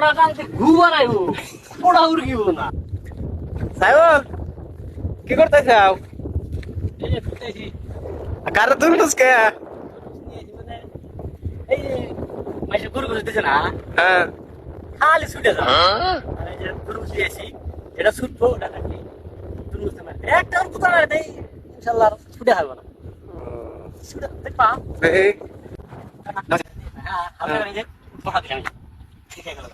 ফোড়া টানতে ঘু বানাইবো ফোড়া উড়গিব না। সাহেব কি করতেছ? এই যে ফুটেছি কারে তুলছিস কে? মানে এই যে মাইসে গরু গরু দিছে না হ্যাঁ খালি ছুটে যাও। আর এই যে গরু দিয়েছি এটা ছুটবো ওটা নাকি তুলতে পারে একটা আর কোথাও না দেই ইনশাআল্লাহ ছুটে হবে না ছুটে দেখবা। এই হ্যাঁ আমি এই যে ফোড়া দিলাম ঠিক আছে।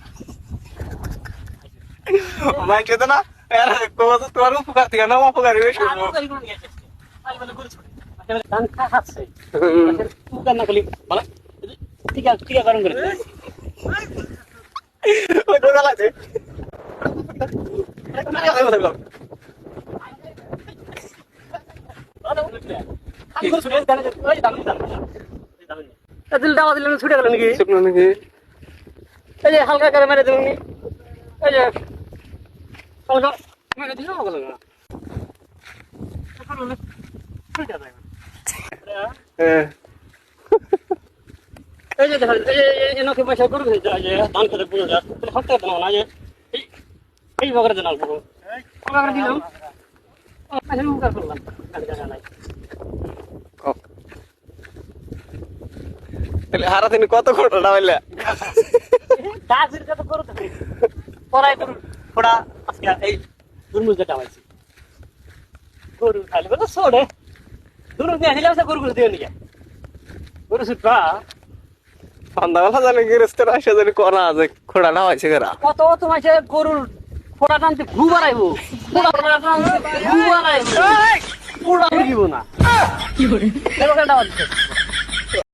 মাইক তো না এর কোজ তোর উপকার থেকে না উপকার বেশি আমি করি কোন গেছে আমি বলে গরু ছুটে আসলে ধান খাচ্ছে উপকার না করলি বলা ঠিক আছে ঠিক আছে গরম করে ওই তো গালাছে ছুটে গেল নাকি শুকনো নাকি এই যে হালকা করে মেরে দেবেন এই যে হালকা মেরে দিলে হবে না হ্যাঁ এই যে দেখেন এই যে এনাকে পয়সা করে যে ধান খেতে পুরো যা হালকা দাও না যে এই বগরে দেন অল্প বগরে দিলাম পয়সা উপকার করলাম নাই তাহলে হারা দিন কত ঘটনা হইলে কাজের কথা করতে পড়াই করুন থোড়া আজকে এই দুর্মুজ যেটা হয়েছে গরু খাইলে বলে ছোড়ে দুর্মুজ দিয়ে আসলে গরু গুলো দিয়ে নিয়ে গরু ছুটবা সন্ধ্যাবেলা জানি গৃহস্থের আসে জানি করা আছে খোড়া না হয়েছে গেরা কত তোমার সে গরুর ফোড়া টানতে ঘু বানাইবো ফোড়া টানতে ঘু বানাইবো ফোড়া উড়িব না কি করে